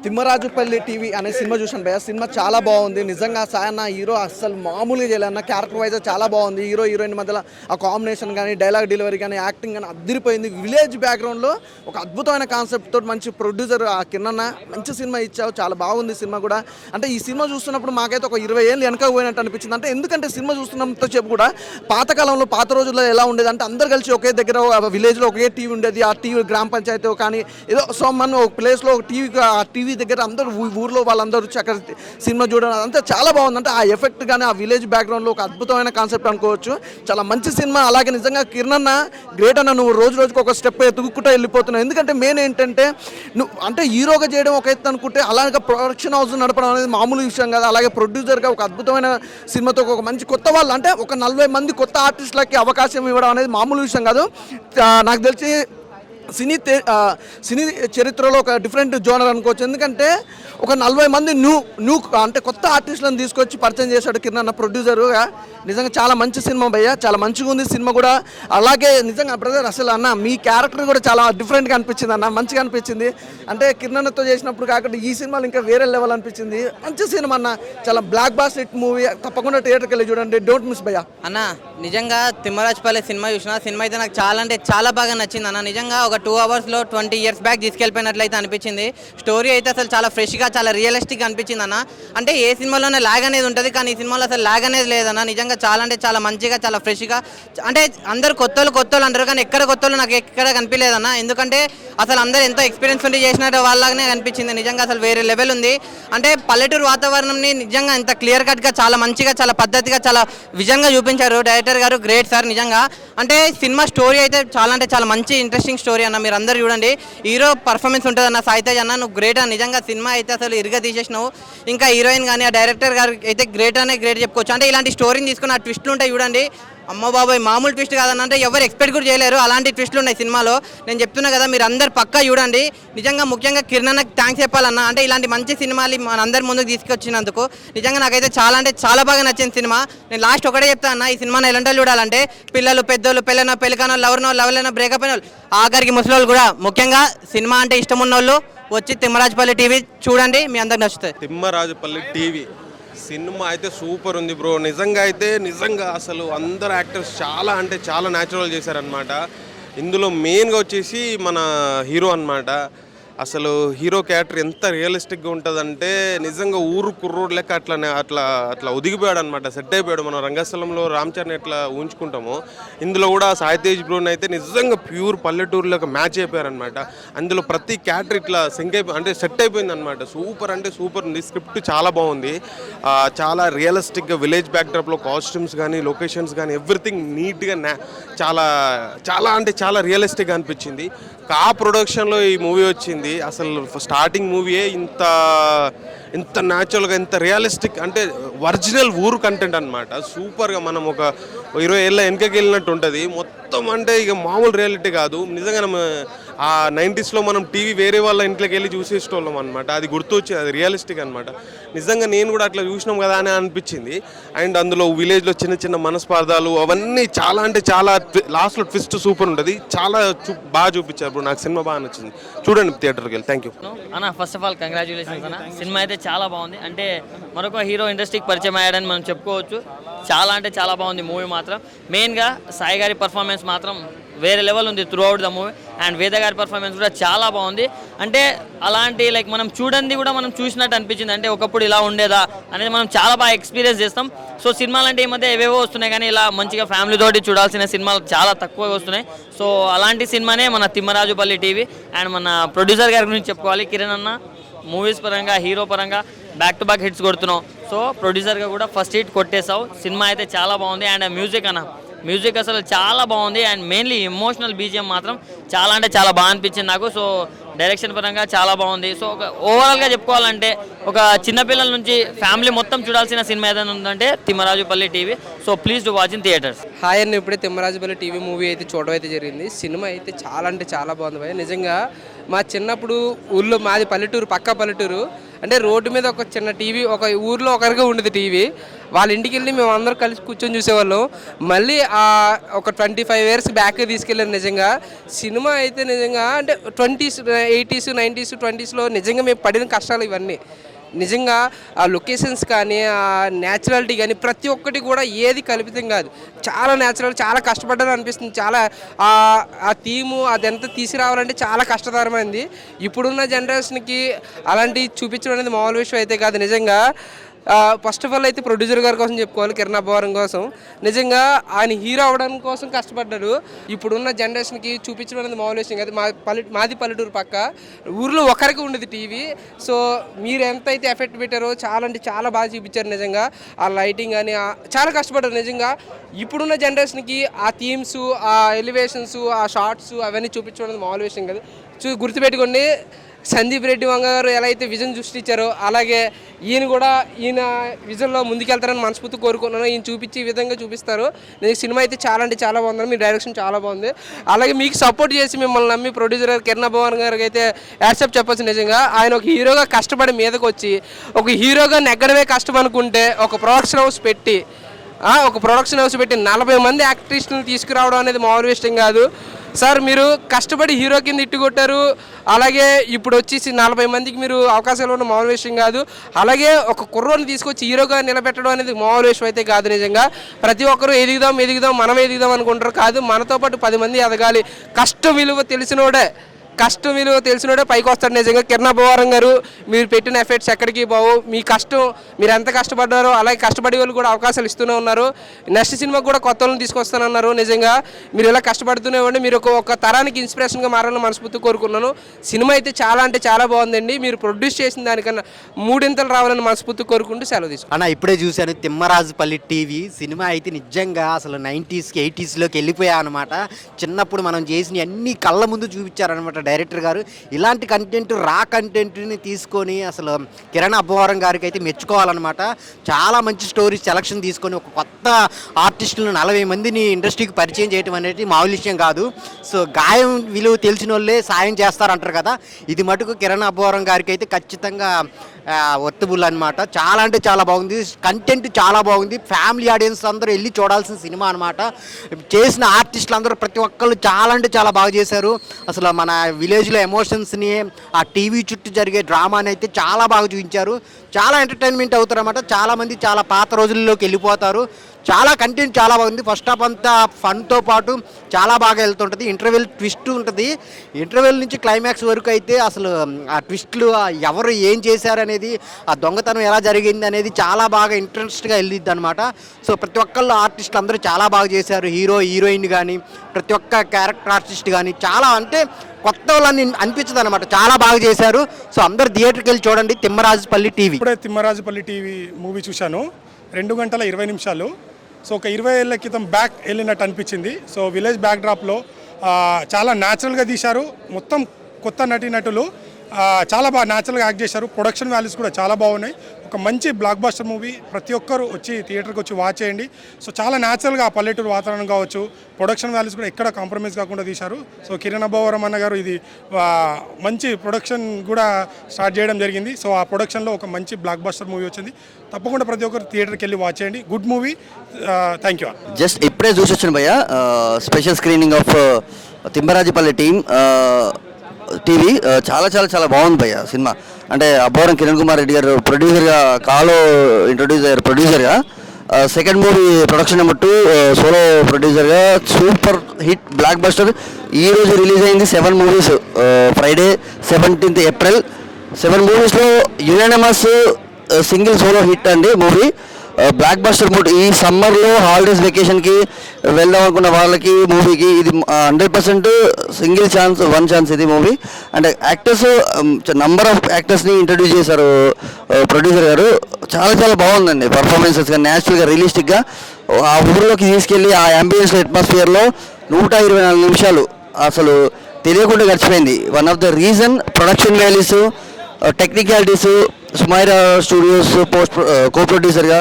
Thimmarajupalli TV అనే cinema చూసాను భయ్య. సినిమా చాలా బాగుంది నిజంగా. సాయన్న హీరో అస్సలు మామూలుగా చేయలేన్న, క్యారెక్టర్ వైజ్ చాలా బాగుంది. హీరో హీరోయిన్ మధ్యలో ఆ కాంబినేషన్ కానీ, డైలాగ్ డెలివరీ కానీ, యాక్టింగ్ కానీ అద్దరిపోయింది. విలేజ్ బ్యాక్గ్రౌండ్లో ఒక అద్భుతమైన కాన్సెప్ట్ తోటి మంచి ప్రొడ్యూసర్ ఆ కిరణ్ మంచి సినిమా ఇచ్చావు. చాలా బాగుంది సినిమా కూడా. అంటే ఈ సినిమా చూస్తున్నప్పుడు మాకైతే ఒక 20 ఏళ్ళు వెనక పోయినట్టు అనిపించింది. అంటే ఎందుకంటే సినిమా చూస్తున్నంత చెప్పు కూడా పాతకాలంలో పాత రోజుల్లో ఎలా ఉండేది అంటే అందరు కలిసి ఒకే దగ్గర విలేజ్లో ఒకే టీవీ ఉండేది. ఆ టీవీ గ్రామ పంచాయతీ కానీ ఏదో సో మన ఒక ప్లేస్లో ఒక టీవీ దగ్గర అందరూ ఊర్లో వాళ్ళందరూ వచ్చి అక్కడ సినిమా చూడడం అదంతా చాలా బాగుంది. అంటే ఆ ఎఫెక్ట్ కానీ ఆ విలేజ్ బ్యాక్గ్రౌండ్లో ఒక అద్భుతమైన కాన్సెప్ట్ అనుకోవచ్చు. చాలా మంచి సినిమా. అలాగే నిజంగా కిరణ్ అన్న గ్రేట్ అన్న, నువ్వు రోజు రోజుకు ఒక స్టెప్ ఎదుగుకుంటూ వెళ్ళిపోతున్నావు. ఎందుకంటే మెయిన్ ఏంటంటే నువ్వు అంటే హీరోగా చేయడం ఒక ఎత్తు అనుకుంటే అలాగే ప్రొడక్షన్ హౌస్ నడపడం అనేది మామూలు విషయం కాదు. అలాగే ప్రొడ్యూసర్గా ఒక అద్భుతమైన సినిమాతో ఒక మంచి కొత్త వాళ్ళు అంటే ఒక 40 మంది కొత్త ఆర్టిస్టులకి అవకాశం ఇవ్వడం అనేది మామూలు విషయం కాదు. నాకు తెలిసి సినీ చరిత్రలో ఒక డిఫరెంట్ జోనర్ అనుకోవచ్చు. ఎందుకంటే ఒక 40 మంది న్యూ అంటే కొత్త ఆర్టిస్టులను తీసుకొచ్చి పరిచయం చేశాడు కిరణ్ అన్న ప్రొడ్యూసర్గా. నిజంగా చాలా మంచి సినిమా భయ్య, చాలా మంచిగా ఉంది సినిమా కూడా. అలాగే నిజంగా బ్రదర్ అసలు అన్న మీ క్యారెక్టర్ కూడా చాలా డిఫరెంట్గా అనిపించింది అన్న, మంచిగా అనిపించింది. అంటే కిరణ్ అన్నతో చేసినప్పుడు కాకుండా ఈ సినిమాలు ఇంకా వేరే లెవెల్ అనిపించింది. మంచి సినిమా అన్న, చాలా బ్లాక్ బాస్ హిట్ మూవీ. తప్పకుండా థియేటర్కి వెళ్ళి చూడండి, డోంట్ మిస్ భయ్య. అన్న నిజంగా తిమ్మరాజుపల్లి సినిమా చూసిన సినిమా అయితే నాకు చాలా అంటే చాలా బాగా నచ్చింది అన్న. నిజంగా ఒక 2 అవర్స్లో 20 years బ్యాక్ తీసుకెళ్ళిపోయినట్లయితే అనిపించింది. స్టోరీ అయితే అసలు చాలా ఫ్రెష్గా చాలా రియలిస్టిక్గా అనిపించింది అన్న. అంటే ఏ సినిమాలోనే లాగ్ అనేది ఉంటుంది కానీ ఈ సినిమాలో అసలు లాగ్ అనేది లేదన్న. నిజంగా చాలా అంటే చాలా మంచిగా చాలా ఫ్రెష్గా, అంటే అందరు కొత్తలు అంటారు కానీ ఎక్కడ కొత్తలు నాకు ఎక్కడ కనిపించలేదన్న. ఎందుకంటే అసలు అందరూ ఎంతో ఎక్స్పీరియన్స్ ఉండి చేసినట్టు వాళ్ళలాగానే కనిపించింది. నిజంగా అసలు వేరే లెవెల్ ఉంది. అంటే పల్లెటూరు వాతావరణంని నిజంగా ఇంత క్లియర్ కట్గా చాలా మంచిగా చాలా పద్ధతిగా చాలా విజన్గా చూపించారు డైరెక్టర్ గారు. గ్రేట్ సార్ నిజంగా. అంటే సినిమా స్టోరీ అయితే చాలా అంటే చాలా మంచి ఇంట్రెస్టింగ్ స్టోరీ అన్న. మీరు అందరూ చూడండి, హీరో పర్ఫార్మెన్స్ ఉంటుంది అన్న. సాయితేజ్ అన్న నువ్వు గ్రేట్ అన్న. నిజంగా సినిమా అయితే అసలు ఇరుగా తీసేసినావు. ఇంకా హీరోయిన్ కానీ ఆ డైరెక్టర్ గారు అయితే గ్రేట్ చెప్పుకోవచ్చు. అంటే ఇలాంటి స్టోరీని తీసుకుని ఆ ట్విస్ట్లు ఉంటాయి చూడండి, అమ్మ బాబాయ్ మామూలు ట్విస్ట్ కాదన్న. అంటే ఎవరు ఎక్స్పెక్ట్ కూడా చేయలేరు అలాంటి ట్విస్ట్లు ఉన్నాయి సినిమాలో. నేను చెప్తున్నా కదా, మీరు అందరు పక్కా చూడండి. నిజంగా ముఖ్యంగా కిరణ్ అన్నకి థ్యాంక్స్ చెప్పాలన్న. అంటే ఇలాంటి మంచి సినిమాలు మన అందరి ముందుకు తీసుకొచ్చినందుకు నిజంగా నాకైతే చాలా అంటే చాలా బాగా నచ్చింది సినిమా. నేను లాస్ట్ ఒకటే చెప్తాను అన్న, ఈ సినిమాని ఎలాంటి చూడాలంటే పిల్లలు పెద్దోళ్ళు, పెళ్ళైన పెళ్ళికానో లవర్లైనా బ్రేకప్ అయిన వాళ్ళు, ఆఖరికి ముసలి కూడా ముఖ్యంగా సినిమా అంటే ఇష్టం ఉన్న వాళ్ళు వచ్చి తిమ్మరాజుపల్లి టీవీ చూడండి, మీ అందరికి నచ్చుతుంది. తిమ్మరాజుపల్లి టీవీ సినిమా అయితే సూపర్ ఉంది బ్రో. నిజంగా అసలు అందరు యాక్టర్స్ చాలా అంటే చాలా న్యాచురల్ చేశారనమాట. ఇందులో మెయిన్గా వచ్చేసి మన హీరో అనమాట. అసలు హీరో క్యారెక్టర్ ఎంత రియలిస్టిక్గా ఉంటుందంటే నిజంగా ఊరు కుర్రోడు లెక్క అట్లా ఒదిగిపోయాడు అనమాట, సెట్ అయిపోయాడు. మనం రంగస్థలంలో రామ్ చరణ్ ఎట్లా ఊహించుకుంటామో ఇందులో కూడా సాయితేజ్ బ్రోని అయితే నిజంగా ప్యూర్ పల్లెటూరులోకి మ్యాచ్ అయిపోయారనమాట. అందులో ప్రతి క్యారెక్టర్ ఇట్లా అంటే సెట్ అయిపోయింది అనమాట. సూపర్ అంటే సూపర్ ఉంది. స్క్రిప్ట్ చాలా బాగుంది, చాలా రియలిస్టిక్గా విలేజ్ బ్యాక్డ్రాప్లో కాస్ట్యూమ్స్ కానీ లొకేషన్స్ కానీ ఎవ్రీథింగ్ నీట్గా చాలా అంటే చాలా రియలిస్టిక్గా అనిపించింది. కా ప్రొడక్షన్లో ఈ మూవీ వచ్చింది. అసలు స్టార్టింగ్ మూవీయే ఇంత న్యాచురల్గా ఇంత రియలిస్టిక్ అంటే ఒరిజినల్ ఊరు కంటెంట్ అనమాట. సూపర్గా మనం ఒక 20 ఏళ్ళ వెనకకి వెళ్ళినట్టు ఉంటుంది మొత్తం. అంటే ఇక మామూలు రియాలిటీ కాదు. నిజంగా ఆ 90sలో మనం టీవీ వేరే వాళ్ళ ఇంట్లోకి వెళ్ళి చూసేటోళ్ళం అనమాట. అది గుర్తు వచ్చేది, అది రియలిస్టిక్ అనమాట. నిజంగా నేను కూడా అట్లా చూసినాం కదా అని అనిపించింది. అండ్ అందులో విలేజ్లో చిన్న మనస్పార్థాలు అవన్నీ చాలా అంటే చాలా లాస్ట్లో ట్విస్ట్ సూపర్ ఉంటుంది. చాలా బాగా చూపించారు. నాకు సినిమా బాగా నచ్చింది, చూడండి థియేటర్కి వెళ్ళి. థ్యాంక్ యూ అన్న. ఫస్ట్ ఆఫ్ ఆల్ కంగ్రాచులేషన్స్ అన్న. సినిమా అయితే చాలా బాగుంది. అంటే మరొక హీరో ఇండస్ట్రీకి పరిచయం అయ్యాడని మనం చెప్పుకోవచ్చు. చాలా అంటే చాలా బాగుంది మూవీ మాత్రం. మెయిన్గా సాయి గారి పర్ఫార్మెన్స్ మాత్రం వేరే లెవెల్ ఉంది through out the movie. And వేద గారి పర్ఫార్మెన్స్ కూడా చాలా బాగుంది. అంటే అలాంటి లైక్ మనం చూడండి కూడా మనం చూసినట్టు అనిపించింది. అంటే ఒకప్పుడు ఇలా ఉండేదా అనేది మనం చాలా బాగా ఎక్స్పీరియన్స్ చేస్తాం. సో సినిమాలు అంటే ఈ మధ్య ఏవేవో వస్తున్నాయి కానీ ఇలా మంచిగా ఫ్యామిలీ తోటి చూడాల్సిన సినిమాలు చాలా తక్కువగా వస్తున్నాయి. సో అలాంటి సినిమానే మన తిమ్మరాజుపల్లి టీవీ. అండ్ మన ప్రొడ్యూసర్ గారి గురించి చెప్పుకోవాలి, కిరణ్ అన్న. మూవీస్ పరంగా హీరో పరంగా బ్యాక్ టు బ్యాక్ హిట్స్ కొడుతున్నావు. సో ప్రొడ్యూసర్గా కూడా ఫస్ట్ హిట్ కొట్టేసావు. సినిమా అయితే చాలా బాగుంది. అండ్ మ్యూజిక్ అన్న, మ్యూజిక్ అసలు చాలా బాగుంది. అండ్ మెయిన్లీ ఎమోషనల్ బీజిఎం మాత్రం చాలా అంటే చాలా బాగా అనిపించింది నాకు. సో డైరెక్షన్ పరంగా చాలా బాగుంది. సో ఒక ఓవరాల్గా చెప్పుకోవాలంటే ఒక చిన్నపిల్లల నుంచి ఫ్యామిలీ మొత్తం చూడాల్సిన సినిమా ఏదైనా ఉందంటే Thimmarajupalli TV. So please to watch in theatres. Hi అన్న, ఇప్పుడే తిమ్మరాజుపల్లి టీవీ మూవీ అయితే చూడడం అయితే జరిగింది. సినిమా అయితే చాలా అంటే చాలా బాగుంది భయ్య. నిజంగా మా చిన్నప్పుడు ఊళ్ళో మాది పల్లెటూరు, పక్కా పల్లెటూరు. అంటే రోడ్డు మీద ఒక చిన్న టీవీ, ఒక ఊర్లో ఒకరిగా ఉండేది టీవీ. వాళ్ళ ఇంటికి వెళ్ళి మేము అందరం కలిసి కూర్చొని చూసేవాళ్ళం. మళ్ళీ ఒక 25 years బ్యాక్ తీసుకెళ్ళారు. నిజంగా సినిమా అయితే నిజంగా అంటే 20s, 80s, 90s, 20sలో నిజంగా మేము పడిన కష్టాలు ఇవన్నీ. నిజంగా ఆ లొకేషన్స్ కానీ, ఆ న్యాచురాలిటీ కానీ ప్రతి ఒక్కటి కూడా ఏది కల్పితం కాదు. చాలా న్యాచురల్, చాలా కష్టపడ్డారు అనిపిస్తుంది. చాలా ఆ థీము అదంతా తీసుకురావాలంటే చాలా కష్టతరమైంది. ఇప్పుడున్న జనరేషన్కి అలాంటివి చూపించడం అనేది మామూలు విషయం అయితే కాదు. నిజంగా ఫస్ట్ ఆఫ్ ఆల్ అయితే ప్రొడ్యూసర్ గారి కోసం చెప్పుకోవాలి, కిరణ్ అబ్బవరం కోసం. నిజంగా ఆయన హీరో అవ్వడం కోసం కష్టపడ్డాడు. ఇప్పుడున్న జనరేషన్కి చూపించడం అనేది మామూలు విషయం కాదు. మాది పల్లెటూరు పక్క, ఊర్లో ఒకరికి ఉండేది టీవీ. సో మీరు ఎంతైతే ఎఫెక్ట్ పెట్టారో చాలా అంటే చాలా బాగా చూపించారు. నిజంగా ఆ లైటింగ్ కానీ చాలా కష్టపడ్డారు. నిజంగా ఇప్పుడున్న జనరేషన్కి ఆ థీమ్స్, ఆ ఎలివేషన్స్, ఆ షార్ట్స్ అవన్నీ చూపించడం అనేది మామూలు విషయం కాదు. గుర్తుపెట్టుకోండి, సందీప్ రెడ్డి వంగ గారు ఎలా అయితే విజన్ సృష్టించారో అలాగే ఈయన విజన్లో ముందుకెళ్తారని మనస్ఫూర్తి కోరుకున్నాను. ఈయన చూపించి ఈ విధంగా చూపిస్తారు. నేను సినిమా అయితే చాలా అంటే చాలా బాగుంది. మీ డైరెక్షన్ చాలా బాగుంది. అలాగే మీకు సపోర్ట్ చేసి మిమ్మల్ని నమ్మి ప్రొడ్యూసర్ గారు కిరణ్ అబ్బవరం గారికి అయితే యాక్సెప్ట్ చెప్పచ్చు. నిజంగా ఆయన ఒక హీరోగా కష్టపడి మీదకి వచ్చి ఒక హీరోగా నెగ్గడమే కష్టం అనుకుంటే ఒక ప్రొడక్షన్ హౌస్ పెట్టి 40 మంది యాక్ట్రిస్టులను తీసుకురావడం అనేది మామూలు విషయం కాదు. సార్ మీరు కష్టపడి హీరో కింద ఇట్టుకొట్టారు. అలాగే ఇప్పుడు వచ్చేసి 40 మందికి మీరు అవకాశాలు ఉన్న మామూలు విషయం కాదు. అలాగే ఒక కుర్రోని తీసుకొచ్చి హీరోగా నిలబెట్టడం అనేది మామూలు విషయం అయితే కాదు. నిజంగా ప్రతి ఒక్కరూ ఎదుగుదాం మనం ఎదుగుదాం అనుకుంటారు. కాదు, మనతో పాటు 10 మంది ఎదగాలి. కష్టం విలువ తెలిసినోడే పైకి వస్తాడు. నిజంగా కిరణ్ అబ్బవరం గారు మీరు పెట్టిన ఎఫెక్ట్స్ ఎక్కడికి పోవు. మీ కష్టం మీరు ఎంత కష్టపడ్డారో అలాగే కష్టపడే వాళ్ళు కూడా అవకాశాలు ఇస్తూనే ఉన్నారు. నెక్స్ట్ సినిమాకి కూడా కొత్త వాళ్ళని తీసుకొస్తానన్నారు. నిజంగా మీరు ఇలా కష్టపడుతూనే ఉండి మీరు ఒక తరానికి ఇన్స్పిరేషన్గా మారాలని మనస్ఫూర్తి కోరుకున్నాను. సినిమా అయితే చాలా అంటే చాలా బాగుందండి. మీరు ప్రొడ్యూస్ చేసిన దానికన్నా 3 ఇంతలు రావాలని మనస్ఫూర్తి కోరుకుంటూ సెలవు తీసుకుంటాను. అన్న ఇప్పుడే చూశాను తిమ్మరాజుపల్లి టీవీ సినిమా అయితే నిజంగా అసలు 90s, 80sలోకి వెళ్ళిపోయా అనమాట. చిన్నప్పుడు మనం చేసిన అన్ని కళ్ళ ముందు చూపించారనమాట డైరెక్టర్ గారు. ఇలాంటి కంటెంట్ని తీసుకొని అసలు కిరణ్ అబ్బవరం గారికి అయితే మెచ్చుకోవాలన్నమాట. చాలా మంచి స్టోరీస్ సెలక్షన్ తీసుకొని ఒక కొత్త ఆర్టిస్టులను 40 మందిని ఇండస్ట్రీకి పరిచయం చేయడం అనేది మామూలు విషయం కాదు. సో గాయం విలువ తెలిసిన వాళ్ళే సాయం చేస్తారంటారు కదా, ఇది మటుకు కిరణ్ అబ్బవరం గారికి అయితే ఖచ్చితంగా వర్తబుల్ అనమాట. చాలా అంటే చాలా బాగుంది. కంటెంట్ చాలా బాగుంది. ఫ్యామిలీ ఆడియన్స్ అందరూ వెళ్ళి చూడాల్సిన సినిమా అనమాట. చేసిన ఆర్టిస్టులు అందరూ ప్రతి ఒక్కళ్ళు చాలా అంటే చాలా బాగా చేశారు. అసలు మన విలేజ్లో ఎమోషన్స్ని, ఆ టీవీ చుట్టూ జరిగే డ్రామాని అయితే చాలా బాగా చూపించారు. చాలా ఎంటర్టైన్మెంట్ అవుతారు అన్నమాట. చాలామంది చాలా పాత రోజుల్లోకి వెళ్ళిపోతారు. చాలా కంటెంట్ చాలా బాగుంది. ఫస్ట్ హాఫ్ అంతా ఫన్తో పాటు చాలా బాగా వెళ్తుంటుంది. ఇంటర్వెల్ ట్విస్ట్ ఉంటుంది. ఇంటర్వెల్ నుంచి క్లైమాక్స్ వరకు అయితే అసలు ఆ ట్విస్ట్లు ఎవరు ఏం చేశారనేది, ఆ దొంగతనం ఎలా జరిగింది అనేది చాలా బాగా ఇంట్రెస్ట్గా వెళ్ళిద్ది అనమాట. సో ప్రతి ఒక్కళ్ళు ఆర్టిస్టులు అందరూ చాలా బాగా చేశారు. హీరో, హీరోయిన్ కానీ ప్రతి ఒక్క క్యారెక్టర్ ఆర్టిస్ట్ కానీ చాలా అంటే కొత్త వాళ్ళని అనిపించదు అనమాట. చాలా బాగా చేశారు. సో అందరు థియేటర్కి వెళ్ళి చూడండి తిమ్మరాజుపల్లి టీవీ. ఇప్పుడే తిమ్మరాజుపల్లి టీవీ మూవీ చూశాను. 2 గంటల 20 నిమిషాలు. సో ఒక 20 ఏళ్ళ క్రితం బ్యాక్ వెళ్ళినట్టు అనిపించింది. సో విలేజ్ బ్యాక్ డ్రాప్లో చాలా న్యాచురల్గా తీశారు. మొత్తం కొత్త నటీనటులు చాలా బాగా న్యాచురల్గా యాక్ట్ చేశారు. ప్రొడక్షన్ వాల్యూస్ కూడా చాలా బాగున్నాయి. ఒక మంచి బ్లాక్ బస్టర్ మూవీ. ప్రతి ఒక్కరు వచ్చి థియేటర్కి వచ్చి వాచ్ చేయండి. సో చాలా న్యాచురల్గా పల్లెటూరు వాతావరణం కావచ్చు, ప్రొడక్షన్ వాల్యూస్ కూడా ఎక్కడ కాంప్రమైజ్ కాకుండా తీశారు. సో కిరణ్ అబ్బవరం అన్న గారు ఇది మంచి ప్రొడక్షన్ కూడా స్టార్ట్ చేయడం జరిగింది. సో ఆ ప్రొడక్షన్లో ఒక మంచి బ్లాక్ బస్టర్ మూవీ వచ్చింది. తప్పకుండా ప్రతి ఒక్కరు థియేటర్కి వెళ్ళి వాచ్ చేయండి. Good movie. Thank you. Just ఇప్పుడే చూసి వచ్చాను భయ్య. Special screening of Thimmarajupalli TV. చాలా చాలా చాలా బాగుంది భయ్య సినిమా. అంటే అబ్బవరం కిరణ్ కుమార్ రెడ్డి గారు ప్రొడ్యూసర్గా కాలో ఇంట్రొడ్యూస్ అయ్యారు ప్రొడ్యూసర్గా. Second movie production number 2 solo ప్రొడ్యూసర్గా సూపర్ హిట్ బ్లాక్ బస్టర్. ఈరోజు రిలీజ్ అయింది 7 మూవీస్. ఫ్రైడే 17th April 7 మూవీస్లో యునానిమస్ సింగిల్ సోలో హిట్ అండి మూవీ. Block buster mood. ఈ సమ్మర్లో హాలిడేస్ వెకేషన్కి వెళ్దాం అనుకున్న వాళ్ళకి మూవీకి ఇది 100% సింగిల్ ఛాన్స్, 1 ఛాన్స్ ఇది మూవీ. అంటే యాక్టర్స్ నంబర్ ఆఫ్ యాక్టర్స్ని ఇంట్రడ్యూస్ చేశారు ప్రొడ్యూసర్ గారు. చాలా చాలా బాగుందండి పర్ఫార్మెన్సెస్గా, న్యాచురల్గా, రియలిస్టిక్గా. ఆ ఊరిలోకి తీసుకెళ్ళి ఆ అంబియన్స్ అట్మాస్ఫియర్లో 124 నిమిషాలు అసలు తెలియకుండా గడిచిపోయింది. One of the reason production values, technicalities. Sumaira studios కో ప్రొడ్యూసర్గా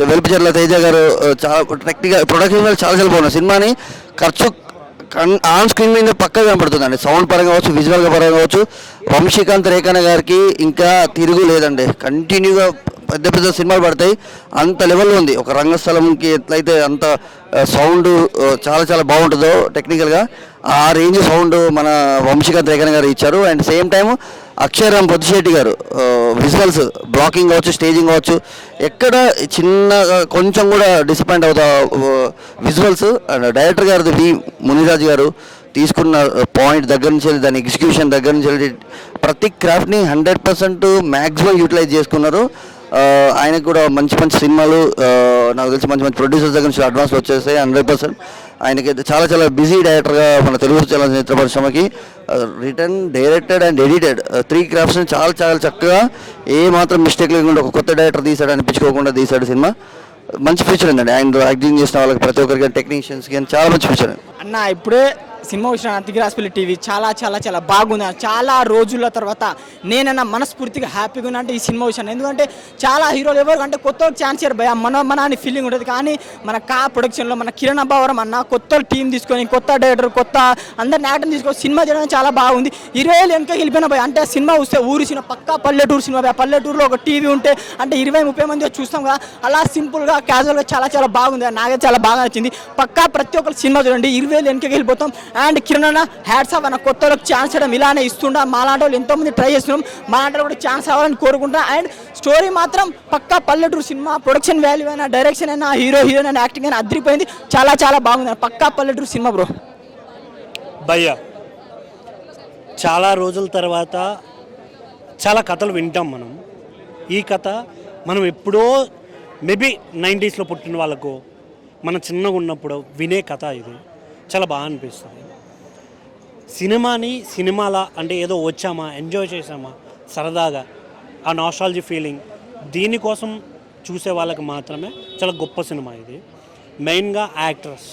వెలుపుచెర్ల తేజ గారు చాలా టెక్నికల్ ప్రొడక్షన్ చాలా చాలా బాగున్నాయి. సినిమాని ఖర్చు ఆన్ స్క్రీన్ మీద పక్కగా కనబడుతుందండి. సౌండ్ పరంగా కావచ్చు, విజువల్గా పరంగా కావచ్చు. వంశీకాంత్ రేఖాన గారికి ఇంకా తిరుగు లేదండి. కంటిన్యూగా పెద్ద పెద్ద సినిమాలు పడతాయి, అంత లెవెల్లో ఉంది. ఒక రంగస్థలంకి ఎట్లయితే అంత సౌండ్ చాలా చాలా బాగుంటుందో టెక్నికల్గా, ఆ రేంజ్ సౌండ్ మన వంశీకాంత్ రేఖాన గారు ఇచ్చారు. అండ్ సేమ్ టైం అక్షయరామ్ పొద్దుశెట్టి గారు విజువల్స్, బ్లాకింగ్ కావచ్చు, స్టేజింగ్ కావచ్చు, ఎక్కడ చిన్న కొంచెం కూడా డిసప్పాయింట్ అవుతా విజువల్స్. అండ్ డైరెక్టర్ గారు వి మునిరాజు గారు తీసుకున్న పాయింట్ దగ్గర నుంచి వెళ్ళి దాని ఎగ్జిక్యూషన్ దగ్గర నుంచి వెళ్ళి ప్రతి క్రాఫ్ట్ని 100% మ్యాక్సిమం యూటిలైజ్ చేసుకున్నారు. ఆయనకు కూడా మంచి మంచి సినిమాలు నాకు తెలిసి మంచి మంచి ప్రొడ్యూసర్స్ దగ్గర నుంచి అడ్వాన్స్లు వచ్చేస్తాయి 100%. ఆయనకైతే చాలా చాలా బిజీ డైరెక్టర్గా మన తెలుగు చలనచిత్ర పరిశ్రమకి రిటర్న్, డైరెక్టెడ్ అండ్ ఎడిటెడ్ 3 క్రాఫ్ట్స్ని చాలా చాలా చక్కగా ఏ మాత్రం మిస్టేక్ లేకుండా ఒక కొత్త డైరెక్టర్ తీసాడు అనిపించుకోకుండా తీసాడు సినిమా. మంచి ఫ్యూచర్ ఉందండి. ఆయన యాక్టింగ్ చేసిన వాళ్ళకి ప్రతి ఒక్కరికి, టెక్నీషియన్స్కి అని చాలా మంచి ఫ్యూచర్ అండి. అన్న ఇప్పుడే సినిమా వచ్చిన తిమ్మరాజుపల్లి టీవీ చాలా చాలా చాలా బాగుంది. చాలా రోజుల తర్వాత నేనన్నా మనస్ఫూర్తిగా హ్యాపీగా ఉన్నా అంటే ఈ సినిమా వచ్చాను. ఎందుకంటే చాలా హీరోలు ఎవరు అంటే కొత్త ఛాన్స్ ఇయ్యారు భయ, మన అని ఫీలింగ్ ఉంటుంది. కానీ మన ప్రొడక్షన్లో మన కిరణ్ అబ్బావరం అన్న కొత్త టీం తీసుకొని, కొత్త డైరెక్టర్, కొత్త అందరిని యాక్టర్ తీసుకొని సినిమా చేయడం చాలా బాగుంది. 20 ఏళ్ళు వెనక వెళ్ళిపోయిన భయ. అంటే సినిమా వస్తే ఊరి సినిమా, పక్కా పల్లెటూరు సినిమా భయ. పల్లెటూరులో ఒక టీవీ ఉంటే అంటే 20-30 మంది చూస్తాం కదా, అలా సింపుల్గా క్యాజువల్గా చాలా చాలా బాగుంది. నాకైతే చాలా బాగా నచ్చింది. పక్కా ప్రతి ఒక్కరు సినిమా చూడండి. 20 ఏళ్ళు వెనకకి వెళ్ళిపోతాం. అండ్ కిరణ్ అన్న హ్యాట్స్ ఆఫ్ అన్న, కొత్త వాళ్ళకి ఛాన్స్ ఇవ్వడం ఇలానే ఇస్తుండా. మాలాంటి వాళ్ళు ఎంతోమంది ట్రై చేస్తున్నాం, మాలాంటి కూడా ఛాన్స్ అవ్వాలని కోరుకుంటా. అండ్ స్టోరీ మాత్రం పక్కా పల్లెటూరు సినిమా. ప్రొడక్షన్ వాల్యూ అయినా, డైరెక్షన్ అయినా, హీరోయిన్ అయినా, యాక్టింగ్ అయినా అదిరిపోయింది. చాలా చాలా బాగుంది. పక్కా పల్లెటూరు సినిమా బ్రో. భయ్య చాలా రోజుల తర్వాత చాలా కథలు వింటాం మనం. ఈ కథ మనం ఎప్పుడో మేబీ 90sలో పుట్టిన వాళ్ళకు మన చిన్నగా ఉన్నప్పుడు వినే కథ ఇది. చాలా బాగా అనిపిస్తుంది. సినిమాని సినిమాలా అంటే ఏదో వచ్చామా, ఎంజాయ్ చేసామా సరదాగా, ఆ నాస్టాలజీ ఫీలింగ్, దీనికోసం చూసే వాళ్ళకి మాత్రమే చాలా గొప్ప సినిమా ఇది. మెయిన్గా యాక్టర్స్,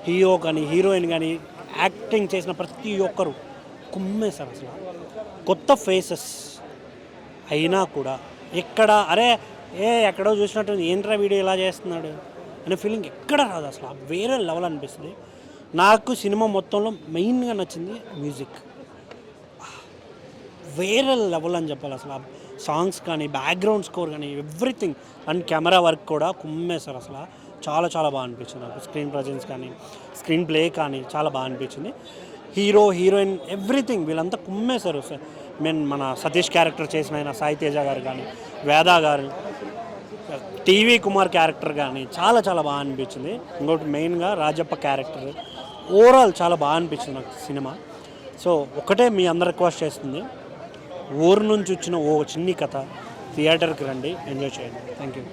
హీరో కానీ హీరోయిన్ కానీ యాక్టింగ్ చేసిన ప్రతి ఒక్కరు కుమ్మేశారు. అసలు కొత్త ఫేసెస్ అయినా కూడా ఎక్కడ ఎక్కడో చూసినట్టు ఏంట్రా వీడియో ఇలా చేస్తున్నాడు అనే ఫీలింగ్ ఎక్కడ రాదు. అసలు వేరే లెవెల్ అనిపిస్తుంది. నాకు సినిమా మొత్తంలో మెయిన్గా నచ్చింది మ్యూజిక్, వేరే లెవెల్ అని చెప్పాలి. అసలు సాంగ్స్ కానీ, బ్యాక్గ్రౌండ్ స్కోర్ కానీ, ఎవ్రీథింగ్. అండ్ కెమెరా వర్క్ కూడా కుమ్మేశారు. అసలు చాలా చాలా బాగా అనిపించింది నాకు. స్క్రీన్ ప్రజెన్స్ కానీ, స్క్రీన్ ప్లే కానీ చాలా బాగా అనిపించింది. హీరో, హీరోయిన్, ఎవ్రీథింగ్ వీళ్ళంతా కుమ్మేశారు. మన సతీష్ క్యారెక్టర్ చేసిన ఆయన సాయి తేజ గారు కానీ, వేదా గారు, టీవీ కుమార్ క్యారెక్టర్ కానీ చాలా చాలా బాగా అనిపించింది. ఇంకోటి మెయిన్గా రాజప్ప క్యారెక్టర్, ఓవరాల్ చాలా బాగా అనిపించింది నాకు సినిమా. సో ఒకటే మీ అందరు రిక్వెస్ట్ చేస్తుంది, ఊరు నుంచి వచ్చిన ఓ చిన్ని కథ థియేటర్కి రండి, ఎంజాయ్ చేయండి. Thank you.